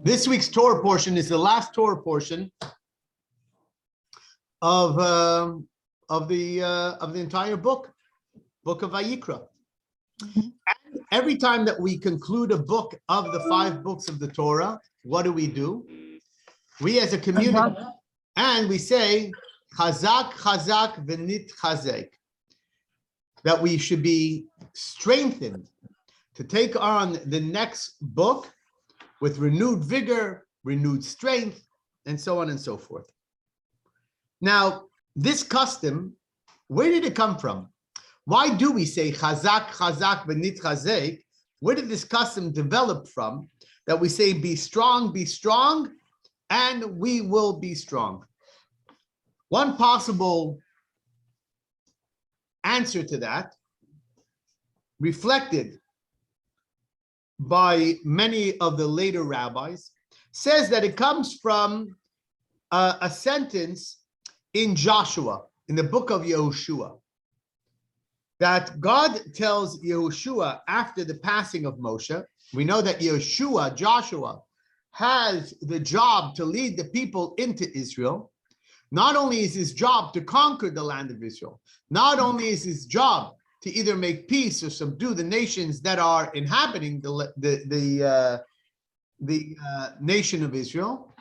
This week's Torah portion is the last Torah portion of the entire book of Vayikra. And every time that we conclude a book of the 5 books of the Torah, what do? We as a community, and we say, Chazak, Chazak, v'nit chazek, that we should be strengthened to take on the next book with renewed vigor, renewed strength, and so on and so forth. Now, this custom, where did it come from? Why do we say Chazak, Chazak, v'nit chazek? Where did this custom develop from? That we say, be strong, and we will be strong. One possible answer to that, reflected by many of the later rabbis, says that it comes from a sentence in Joshua, in the book of Yehoshua, that God tells Yehoshua after the passing of Moshe. We know that Joshua, has the job to lead the people into Israel. Not only is his job to conquer the land of Israel, not only is his job to either make peace or subdue the nations that are inhabiting the nation of Israel,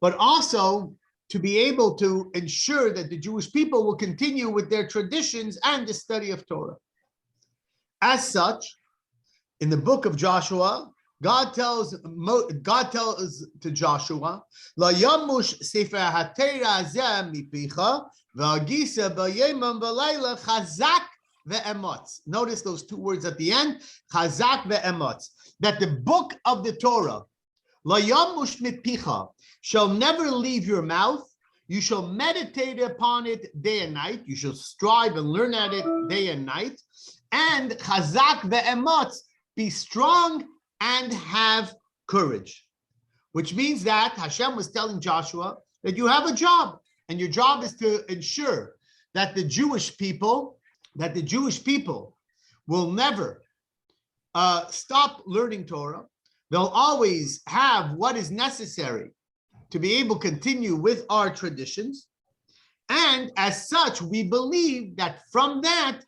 but also to be able to ensure that the Jewish people will continue with their traditions and the study of Torah. As such, in the book of Joshua, God tells to Joshua, "La yamush sefer haTorah zeh mipicha v'agisa b'yomim v'layla chazak ve'emotz." Notice those 2 words at the end, chazak ve'emotz. That the book of the Torah, la yamush mipicha, shall never leave your mouth. You shall meditate upon it day and night. You shall strive and learn at it day and night. And chazak ve'emotz, be strong and have courage, which means that Hashem was telling Joshua that you have a job, and your job is to ensure that the Jewish people will never stop learning Torah. They'll always have what is necessary to be able to continue with our traditions. And as such, we believe that from that,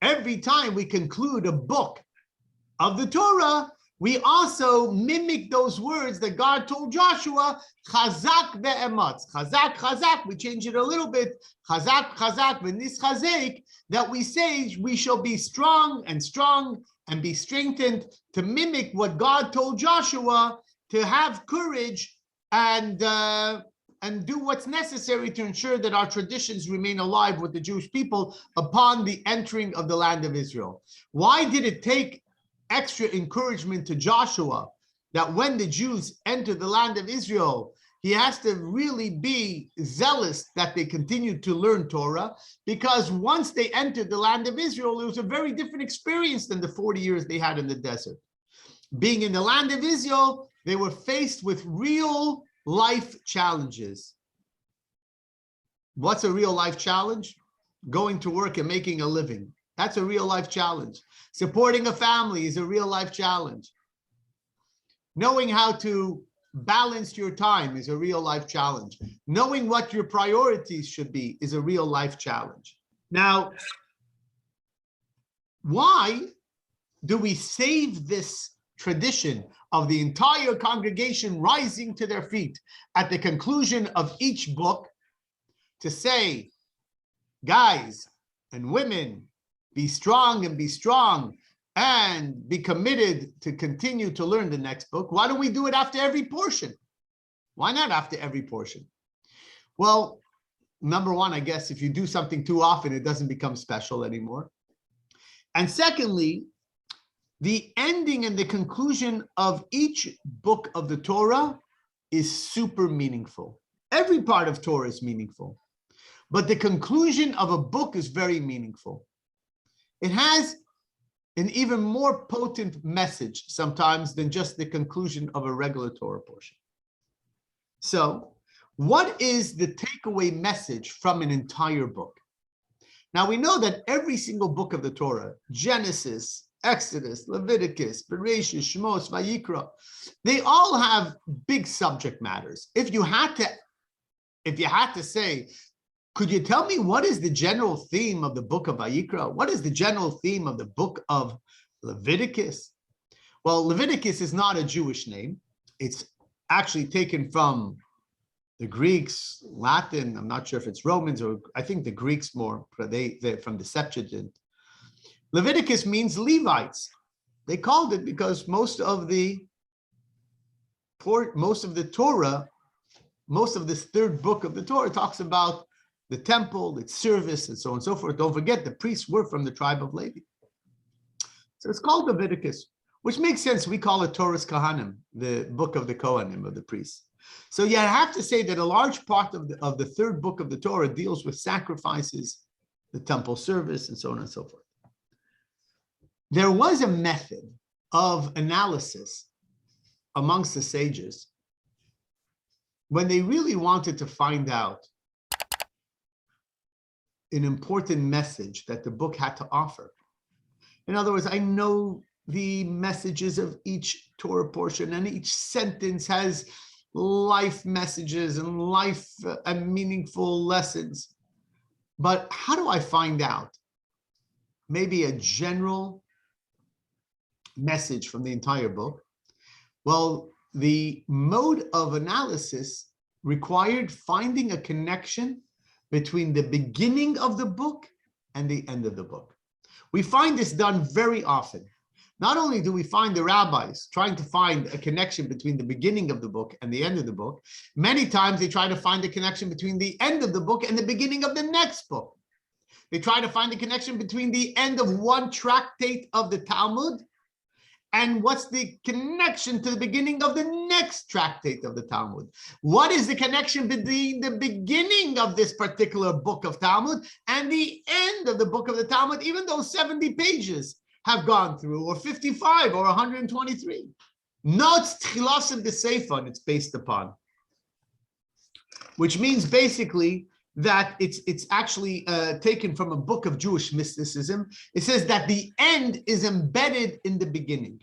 every time we conclude a book of the Torah, we also mimic those words that God told Joshua, Chazak ve'emotz. Chazak, Chazak, we change it a little bit, Chazak, Chazak, v'nis chazek, that we say we shall be strong and be strengthened to mimic what God told Joshua, to have courage and do what's necessary to ensure that our traditions remain alive with the Jewish people upon the entering of the land of Israel. Why did it take extra encouragement to Joshua that when the Jews enter the land of Israel, he has to really be zealous that they continue to learn Torah? Because once they entered the land of Israel, it was a very different experience than the 40 years they had in the desert. Being in the land of Israel, they were faced with real life challenges. What's a real life challenge? Going to work and making a living. That's a real life challenge. Supporting a family is a real life challenge. Knowing how to balance your time is a real life challenge. Knowing what your priorities should be is a real life challenge. Now, why do we save this tradition of the entire congregation rising to their feet at the conclusion of each book to say, guys and women, be strong and be committed to continue to learn the next book? Why don't we do it after every portion? Why not after every portion? Well, number one, I guess if you do something too often, it doesn't become special anymore. And secondly, the ending and the conclusion of each book of the Torah is super meaningful. Every part of Torah is meaningful, but the conclusion of a book is very meaningful. It has an even more potent message sometimes than just the conclusion of a regular Torah portion. So, what is the takeaway message from an entire book? Now, we know that every single book of the Torah, Genesis, Exodus, Leviticus, Bereshit, Shmos, Vayikra. They all have big subject matters. If you had to say, could you tell me what is the general theme of the book of Vayikra? What is the general theme of the book of Leviticus? Well, Leviticus is not a Jewish name. It's actually taken from the Greeks, Latin. I'm not sure if it's Romans or I think the Greeks more, but they're from the Septuagint. Leviticus means Levites. They called it because most of the Torah, most of this third book of the Torah talks about the temple, its service, and so on and so forth. Don't forget, the priests were from the tribe of Levi. So it's called Leviticus, which makes sense. We call it Torah's Kohanim, the book of the Kohanim, of the priests. So you have to say that a large part of the third book of the Torah deals with sacrifices, the temple service, and so on and so forth. There was a method of analysis amongst the sages when they really wanted to find out an important message that the book had to offer. In other words, I know the messages of each Torah portion, and each sentence has life messages and life and meaningful lessons. But how do I find out maybe a general message from the entire book? Well, the mode of analysis required finding a connection between the beginning of the book and the end of the book. We find this done very often. Not only do we find the rabbis trying to find a connection between the beginning of the book and the end of the book, many times they try to find a connection between the end of the book and the beginning of the next book. They try to find a connection between the end of one tractate of the Talmud and what's the connection to the beginning of the next tractate of the Talmud. What is the connection between the beginning of this particular book of Talmud and the end of the book of the Talmud, even though 70 pages have gone through, or 55 or 123. No, it's tchilas and b'seifon it's based upon, which means basically that it's actually taken from a book of Jewish mysticism. It says that the end is embedded in the beginning,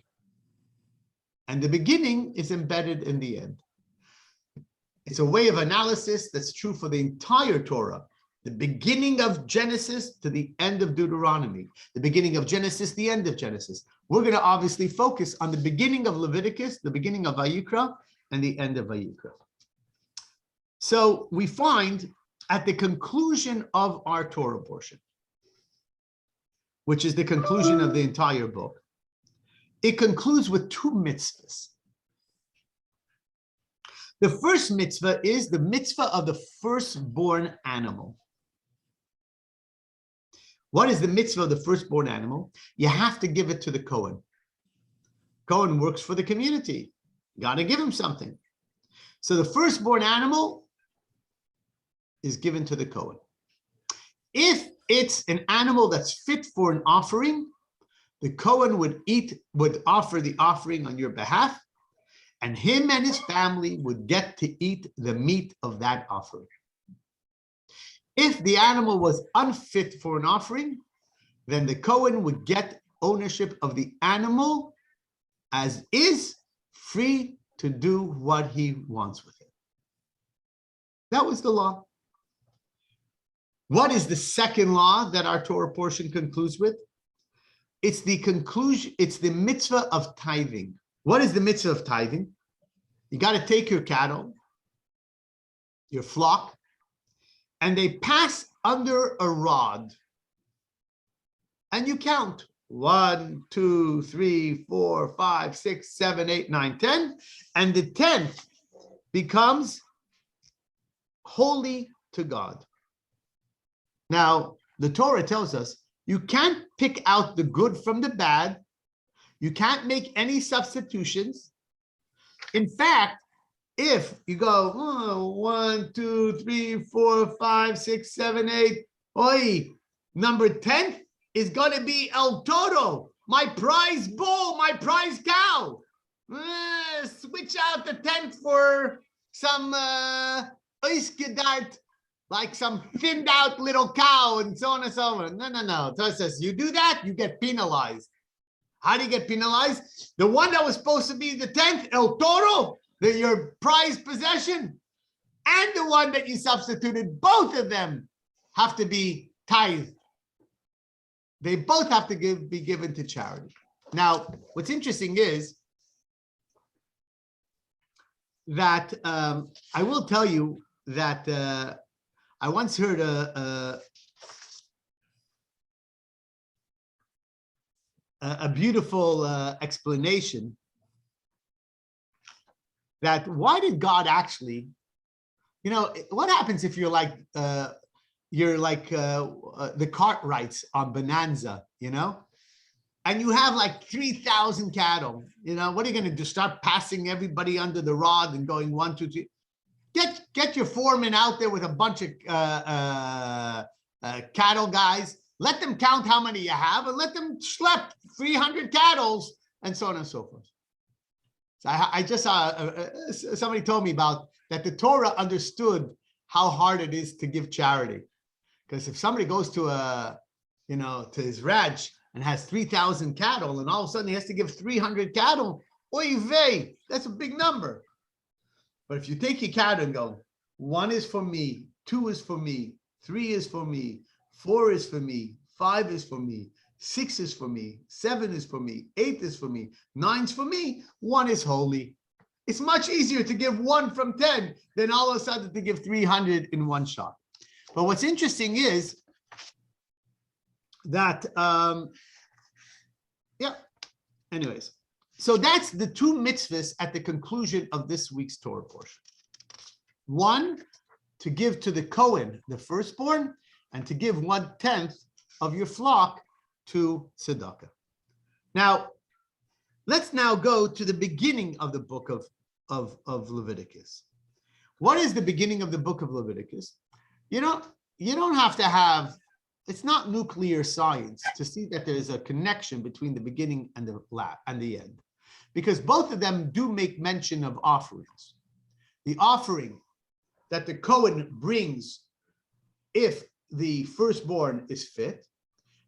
and the beginning is embedded in the end. It's a way of analysis that's true for the entire Torah. The beginning of Genesis to the end of Deuteronomy, the beginning of Genesis, the end of Genesis. We're going to obviously focus on the beginning of Leviticus, the beginning of Vayikra, and the end of Vayikra. So we find at the conclusion of our Torah portion, which is the conclusion of the entire book, it concludes with two mitzvahs. The first mitzvah is the mitzvah of the firstborn animal. What is the mitzvah of the firstborn animal? You have to give it to the Kohen. Kohen works for the community. You got to give him something. So the firstborn animal is given to the Kohen. If it's an animal that's fit for an offering, the Kohen would offer the offering on your behalf, and him and his family would get to eat the meat of that offering. If the animal was unfit for an offering, then the Kohen would get ownership of the animal as is, free to do what he wants with it. That was the law. What is the second law that our Torah portion concludes with? It's the conclusion, it's the mitzvah of tithing. What is the mitzvah of tithing? You got to take your cattle, your flock, and they pass under a rod. And you count 1, 2, 3, 4, 5, 6, 7, 8, 9, 10. And the 10th becomes holy to God. Now, the Torah tells us you can't pick out the good from the bad. You can't make any substitutions. In fact, if you go 1, 2, 3, 4, 5, 6, 7, 8, oi, number 10 is going to be El Toro, my prize bull, my prize cow. Switch out the 10th for some oiskadart, like some thinned out little cow, and so on and so on. No. Torah says you do that, you get penalized. How do you get penalized? The one that was supposed to be the 10th, el toro, your prized possession, and the one that you substituted, both of them have to be tithed. They both have to be given to charity. Now, what's interesting is that I will tell you that I once heard a beautiful explanation that why did God actually, what happens if you're like the Cartwrights on Bonanza, and you have like 3,000 cattle, what are you going to do? Start passing everybody under the rod and going 1, 2, 3. Get your foreman out there with a bunch of cattle guys. Let them count how many you have and let them schlep 300 cattle and so on and so forth. So I just saw somebody told me about that the Torah understood how hard it is to give charity. Because if somebody goes to to his ranch and has 3,000 cattle and all of a sudden he has to give 300 cattle, oy vey, that's a big number. But if you take your cattle and go, 1 is for me, 2 is for me, 3 is for me, 4 is for me, 5 is for me, 6 is for me, 7 is for me, 8 is for me, 9 is for me, 1 is holy. It's much easier to give 1 from 10 than all of a sudden to give 300 in one shot. But what's interesting is that, anyways, so that's the 2 mitzvahs at the conclusion of this week's Torah portion. 1, to give to the Kohen, the firstborn, and to give 1/10 of your flock to tzedakah. Now, let's now go to the beginning of the book of Leviticus. What is the beginning of the book of Leviticus? You don't have to have, it's not nuclear science to see that there is a connection between the beginning and the end, because both of them do make mention of offerings. The offering that the Kohen brings if the firstborn is fit,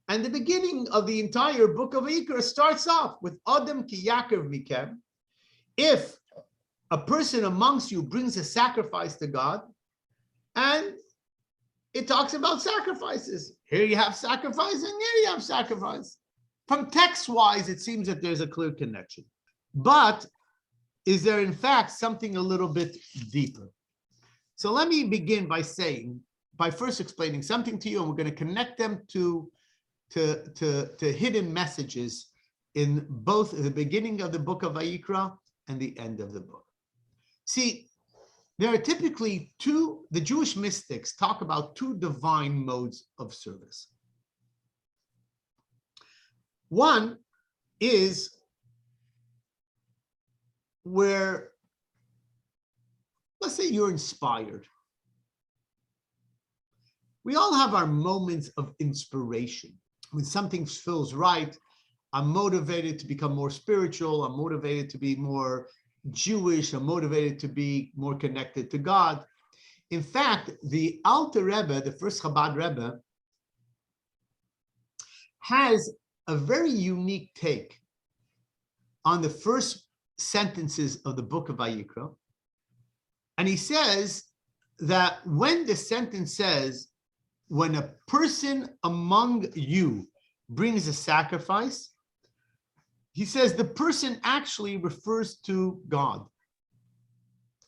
and the beginning of the entire book of Vayikra starts off with Adam ki yaakov mikem. If a person amongst you brings a sacrifice to God, and it talks about sacrifices. Here you have sacrifice, and here you have sacrifice. From text-wise, it seems that there's a clear connection. But is there, in fact, something a little bit deeper? So let me begin by first explaining something to you, and we're going to connect them to hidden messages in both the beginning of the book of Vayikra and the end of the book. See, there are typically the Jewish mystics talk about 2 divine modes of service. One is where, let's say you're inspired. We all have our moments of inspiration. When something feels right, I'm motivated to become more spiritual, I'm motivated to be more Jewish, I'm motivated to be more connected to God. In fact, the Alter Rebbe, the first Chabad Rebbe, has a very unique take on the first sentences of the book of Vayikra. And he says that when the sentence says, when a person among you brings a sacrifice, he says the person actually refers to God.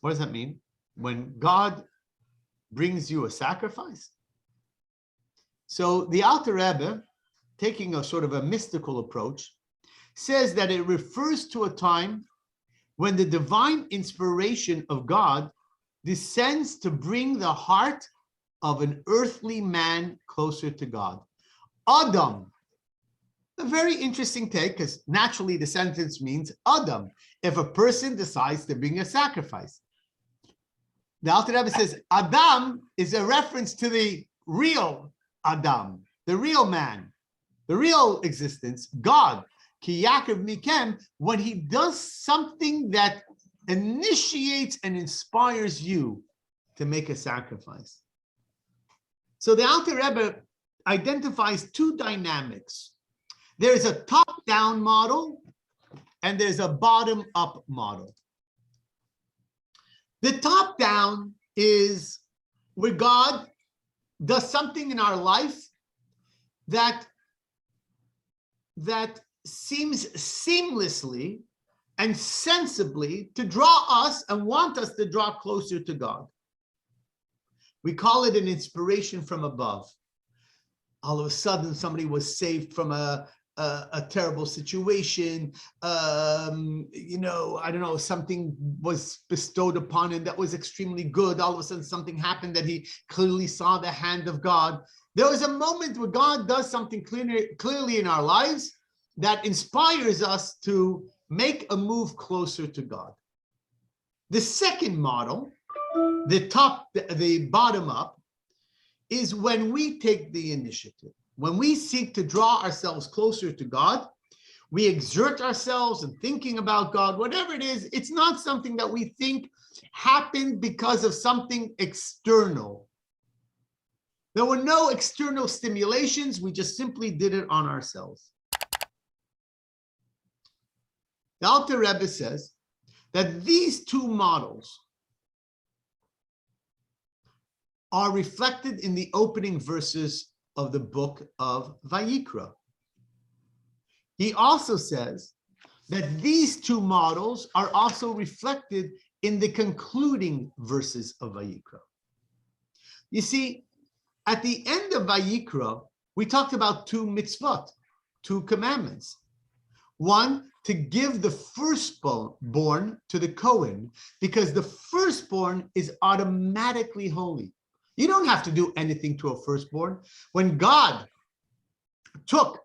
What does that mean? When God brings you a sacrifice? So the Alter Rebbe, taking a sort of a mystical approach, says that it refers to a time when the divine inspiration of God descends to bring the heart of an earthly man closer to God. Adam. A very interesting take, because naturally the sentence means Adam, if a person decides to bring a sacrifice. The Alter Rebbe says Adam is a reference to the real Adam, the real man, the real existence, God. Ki yaakov mikem, when he does something that initiates and inspires you to make a sacrifice. So the Alter Rebbe identifies 2 dynamics There's a top-down model and there's a bottom-up model. The top-down is where God does something in our life that seems seamlessly and sensibly to draw us and want us to draw closer to God. We call it an inspiration from above. All of a sudden, somebody was saved from a terrible situation. I don't know, something was bestowed upon him that was extremely good. All of a sudden, something happened that he clearly saw the hand of God. There was a moment where God does something clearly in our lives that inspires us to make a move closer to God. The second model, the bottom up, is when we take the initiative. When we seek to draw ourselves closer to God, we exert ourselves in thinking about God, whatever it is. It's not something that we think happened because of something external. There were no external stimulations. We just simply did it on ourselves. The Alter Rebbe says that these two models are reflected in the opening verses of the book of Vayikra. He also says that these two models are also reflected in the concluding verses of Vayikra. You see, at the end of Vayikra, we talked about two mitzvot, two commandments. One, to give the firstborn to the Kohen, because the firstborn is automatically holy. You don't have to do anything to a firstborn. When God took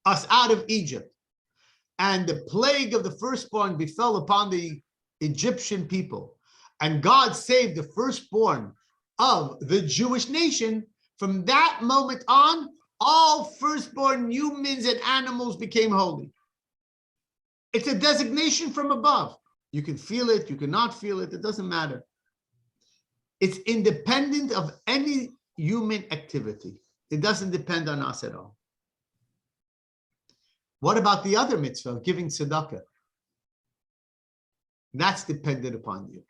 us out of Egypt and the plague of the firstborn befell upon the Egyptian people, and God saved the firstborn of the Jewish nation, from that moment on, all firstborn humans and animals became holy. It's a designation from above. You can feel it, you cannot feel it, it doesn't matter. It's independent of any human activity. It doesn't depend on us at all. What about the other mitzvah of giving tzedakah? That's dependent upon you.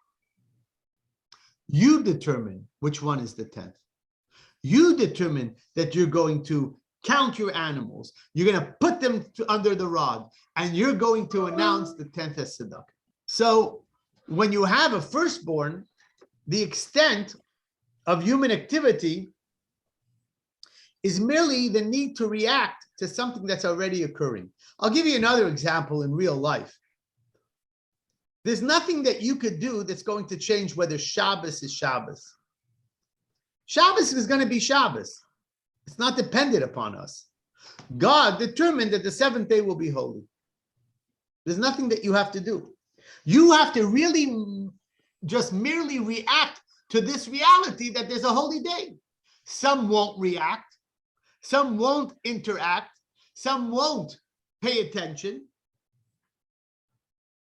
You determine which one is the 10th. You determine that you're going to count your animals. You're going to put them under the rod, and you're going to announce the 10th as tzedakah. So when you have a firstborn, the extent of human activity is merely the need to react to something that's already occurring. I'll give you another example in real life. There's nothing that you could do that's going to change whether Shabbos is Shabbos. Shabbos is going to be Shabbos. It's not dependent upon us. God determined that the seventh day will be holy. There's nothing that you have to do. You have to really just merely react to this reality that there's a holy day. Some won't react. Some won't interact. Some won't pay attention.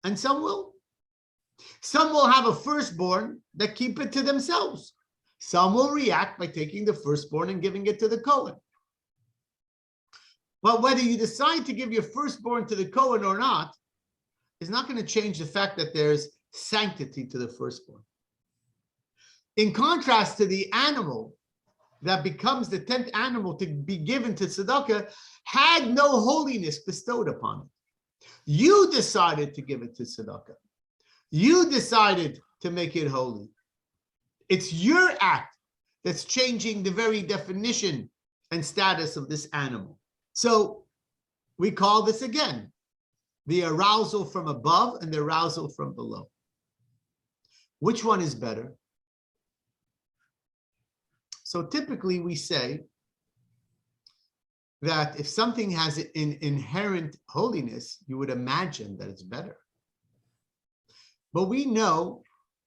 And some will. Some will have a firstborn that keep it to themselves. Some will react by taking the firstborn and giving it to the Kohen. But whether you decide to give your firstborn to the Kohen or not is not going to change the fact that there's sanctity to the firstborn. In contrast to the animal that becomes the 10th animal to be given to tzedakah, had no holiness bestowed upon it. You decided to give it to tzedakah. You decided to make it holy. It's your act that's changing the very definition and status of this animal. So we call this again the arousal from above and the arousal from below. Which one is better? So typically we say that if something has an inherent holiness, you would imagine that it's better. But we know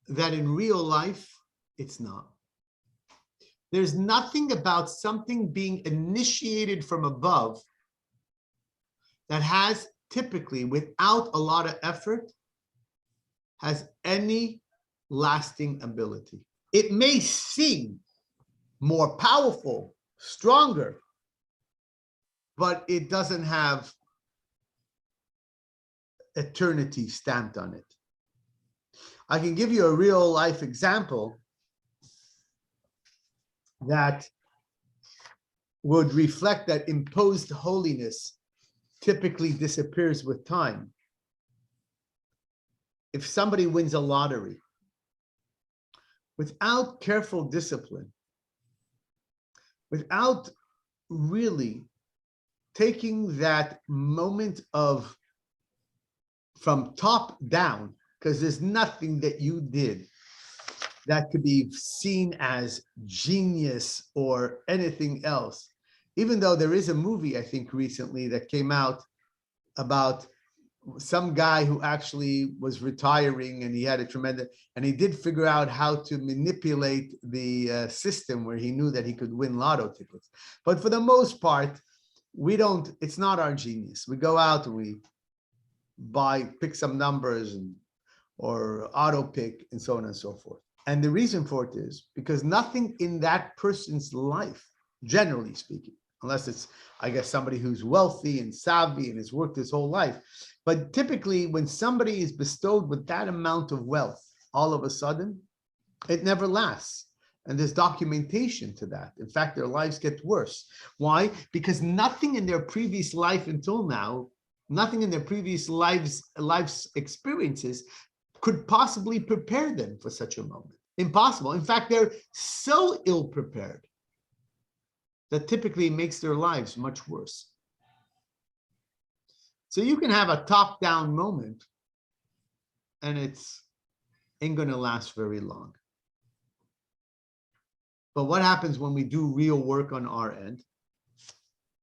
that in real life, it's not. There's nothing about something being initiated from above that has typically, without a lot of effort, has any lasting ability. It may seem more powerful, stronger, but it doesn't have eternity stamped on it. I can give you a real life example that would reflect that imposed holiness typically disappears with time. If somebody wins a lottery, without careful discipline, without really taking that moment of from top down, because there's nothing that you did that could be seen as genius or anything else. Even though there is a movie, I think, recently that came out about some guy who actually was retiring and he had a tremendous, and he did figure out how to manipulate the system where he knew that he could win lotto tickets. But for the most part, it's not our genius. We go out and we pick some numbers or auto pick and so on and so forth. And the reason for it is because nothing in that person's life, generally speaking, unless it's, I guess, somebody who's wealthy and savvy and has worked his whole life. But typically when somebody is bestowed with that amount of wealth, all of a sudden, it never lasts. And there's documentation to that. In fact, their lives get worse. Why? Because nothing in their previous life until now, nothing in their previous life's experiences could possibly prepare them for such a moment. Impossible. In fact, they're so ill-prepared that typically makes their lives much worse. So you can have a top-down moment and it's ain't going to last very long. But what happens when we do real work on our end?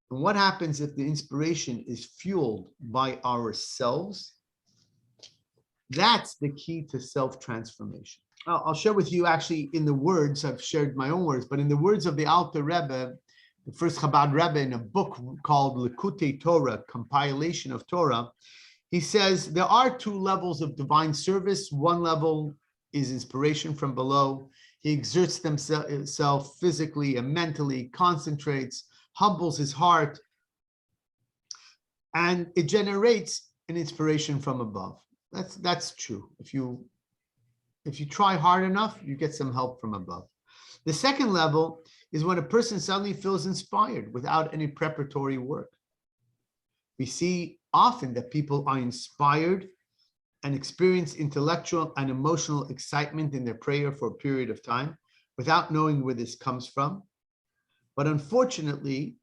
And what happens if the inspiration is fueled by ourselves? That's the key to self-transformation. I'll share with you actually in the words, I've shared my own words, but in the words of the Alter Rebbe, the first Chabad Rebbe, in a book called Likutei Torah, Compilation of Torah, he says there are two levels of divine service. One level is inspiration from below. He exerts himself physically and mentally, concentrates, humbles his heart, and it generates an inspiration from above. That's true. If you try hard enough, you get some help from above. The second level is when a person suddenly feels inspired without any preparatory work. We see often that people are inspired and experience intellectual and emotional excitement in their prayer for a period of time without knowing where this comes from. But unfortunately,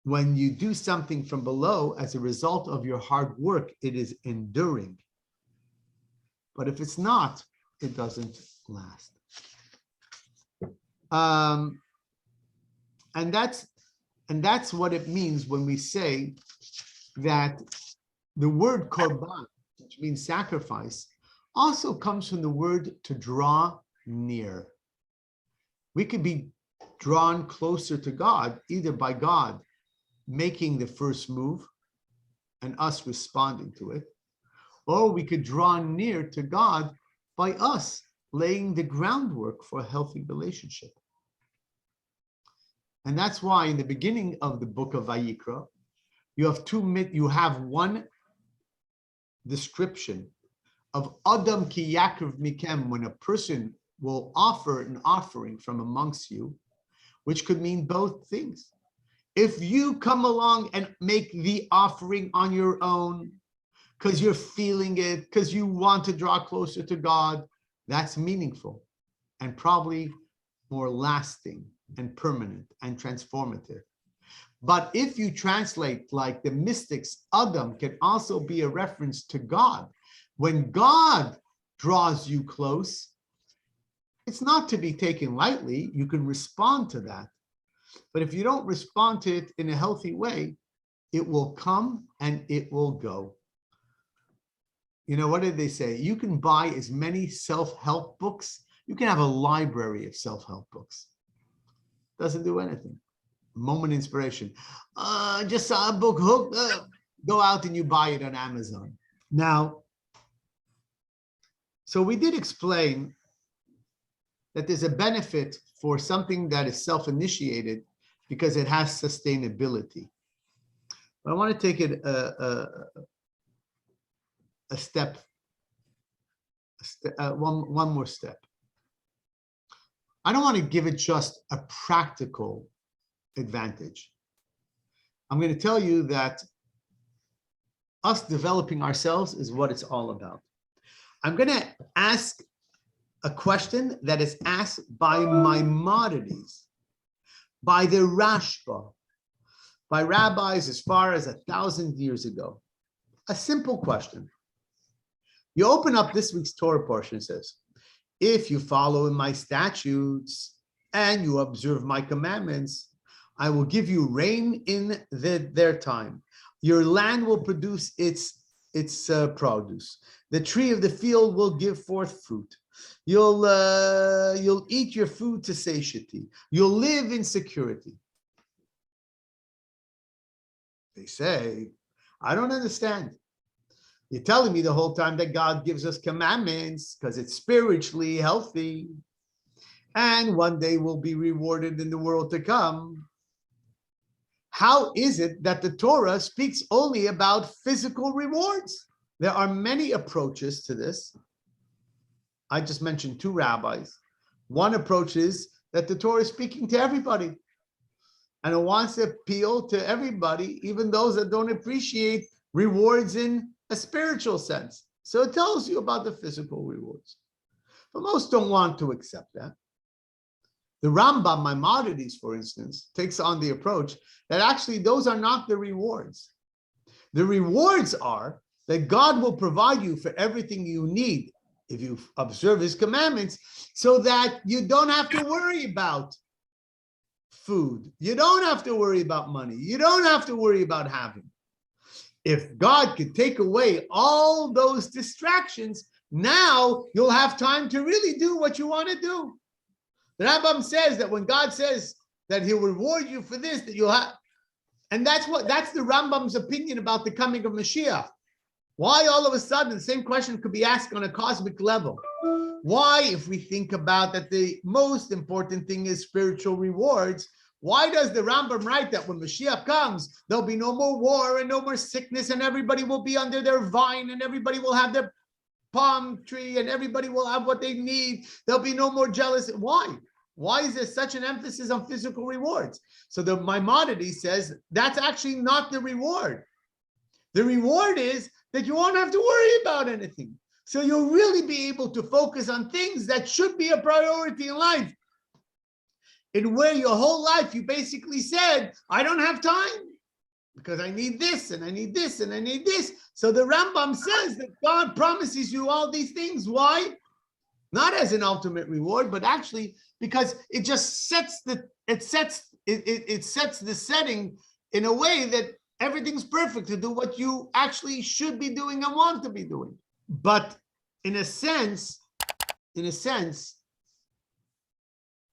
when you do something from below as a result of your hard work, it is enduring. But if it's not, it doesn't last. And that's what it means when we say that the word korban, which means sacrifice, also comes from the word to draw near. We could be drawn closer to God, either by God making the first move and us responding to it, or we could draw near to God by us laying the groundwork for a healthy relationship. And that's why in the beginning of the book of Vayikra, you have one description of Adam ki yakriv mikem, when a person will offer an offering from amongst you, which could mean both things. If you come along and make the offering on your own, because you're feeling it, because you want to draw closer to God, that's meaningful and probably more lasting and permanent and transformative. But if you translate like the mystics, Adam can also be a reference to God. When God draws you close, it's not to be taken lightly. You can respond to that. But if you don't respond to it in a healthy way, it will come and it will go. You know, what did they say? You can buy as many self-help books. You can have a library of self-help books. Doesn't do anything. Moment inspiration. Just saw a book hook. Go out and you buy it on Amazon. Now, so we did explain that there's a benefit for something that is self-initiated because it has sustainability. But I want to take it one more step. I don't want to give it just a practical advantage. I'm going to tell you that us developing ourselves is what it's all about. I'm going to ask a question that is asked by Maimonides, by the Rashba, by rabbis as far as 1,000 years ago. A simple question. You open up this week's Torah portion, it says, if you follow in my statutes and you observe my commandments, I will give you rain in their time. Your land will produce its produce. The tree of the field will give forth fruit. You'll eat your food to satiety. You'll live in security. They say, I don't understand. You're telling me the whole time that God gives us commandments because it's spiritually healthy, and one day we'll be rewarded in the world to come. How is it that the Torah speaks only about physical rewards? There are many approaches to this. I just mentioned two rabbis. One approach is that the Torah is speaking to everybody, and it wants to appeal to everybody, even those that don't appreciate rewards in a spiritual sense. So it tells you about the physical rewards. But most don't want to accept that. The Rambam Maimonides, for instance, takes on the approach that actually those are not the rewards. The rewards are that God will provide you for everything you need if you observe his commandments, so that you don't have to worry about food. You don't have to worry about money. You don't have to worry about having. If God could take away all those distractions, now you'll have time to really do what you want to do. The Rambam says that when God says that he'll reward you for this, that you'll have, and that's the Rambam's opinion about the coming of Mashiach. Why all of a sudden the same question could be asked on a cosmic level? Why, if we think about that the most important thing is spiritual rewards, why does the Rambam write that when Mashiach comes, there'll be no more war and no more sickness, and everybody will be under their vine, and everybody will have their palm tree, and everybody will have what they need. There'll be no more jealousy. Why? Why is there such an emphasis on physical rewards? So the Maimonides says that's actually not the reward. The reward is that you won't have to worry about anything. So you'll really be able to focus on things that should be a priority in life. In where your whole life you basically said, I don't have time because I need this and I need this and I need this. So the Rambam says that God promises you all these things. Why? Not as an ultimate reward, but actually because it just sets the setting in a way that everything's perfect to do what you actually should be doing and want to be doing. But in a sense,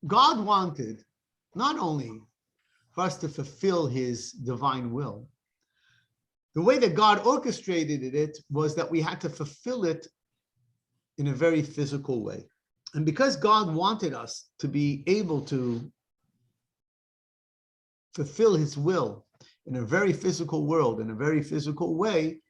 God wanted not only for us to fulfill his divine will. The way that God orchestrated it was that we had to fulfill it in a very physical way. And because God wanted us to be able to fulfill his will in a very physical world, in a very physical way,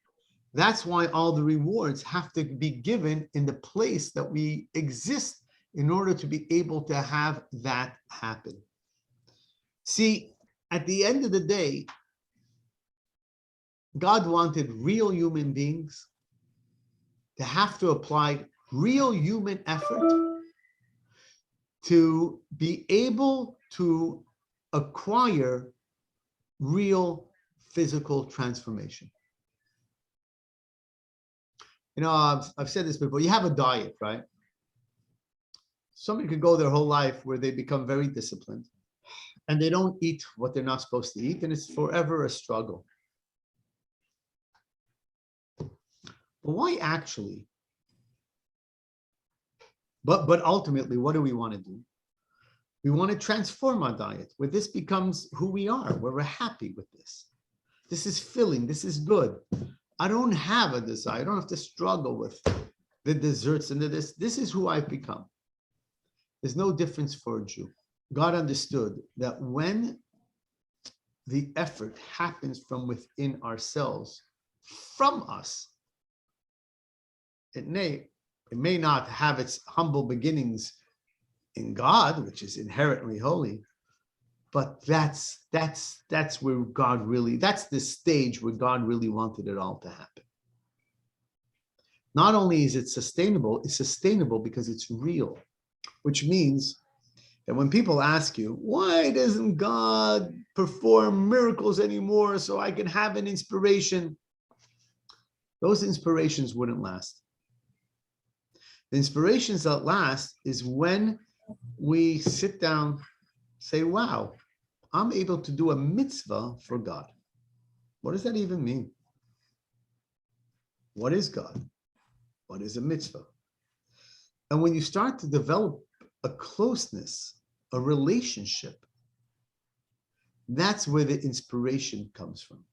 that's why all the rewards have to be given in the place that we exist in order to be able to have that happen. See, at the end of the day, God wanted real human beings to have to apply real human effort to be able to acquire real physical transformation. You know, I've said this before, you have a diet, right? Somebody could go their whole life where they become very disciplined and they don't eat what they're not supposed to eat, and it's forever a struggle. But why actually? But ultimately, what do we want to do? We want to transform our diet, where this becomes who we are, where we're happy with this. This is filling, this is good. I don't have a desire, I don't have to struggle with the desserts and this. This is who I've become. There's no difference for a Jew. God understood that when the effort happens from within ourselves, from us. It may not have its humble beginnings in God, which is inherently holy, but that's where God really, that's the stage where God really wanted it all to happen. Not only is it sustainable, it's sustainable because it's real, which means that when people ask you, why doesn't God perform miracles anymore so I can have an inspiration? Those inspirations wouldn't last. The inspirations that last is when we sit down, say, wow, I'm able to do a mitzvah for God. What does that even mean? What is God? What is a mitzvah? And when you start to develop a closeness, a relationship, that's where the inspiration comes from.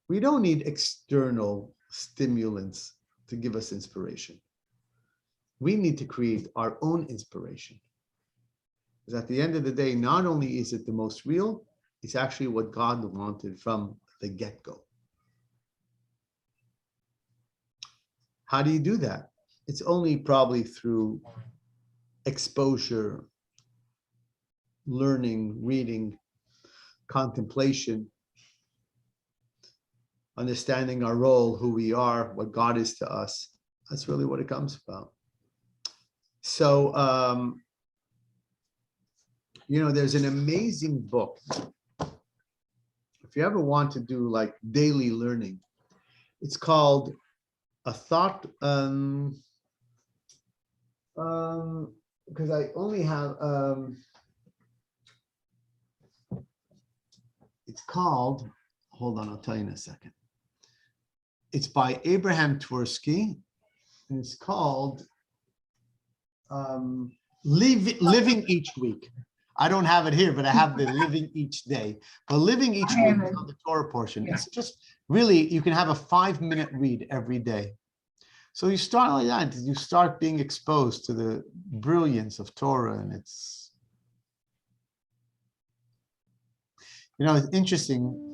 We don't need external stimulants to give us inspiration. We need to create our own inspiration. Because at the end of the day, not only is it the most real, it's actually what God wanted from the get-go. How do you do that? It's only probably through exposure, learning, reading, contemplation, understanding our role, who we are, what God is to us. That's really what it comes about. So, there's an amazing book. If you ever want to do like daily learning, it's called A Thought, because I only have, it's called, hold on, I'll tell you in a second. It's by Abraham Twersky, and it's called Living Each Week. I don't have it here, but I have the Living Each Day. But Living Each Week is on the Torah Portion. It's just really, you can have a 5-minute read every day. So you start like that, you start being exposed to the brilliance of Torah, and it's interesting.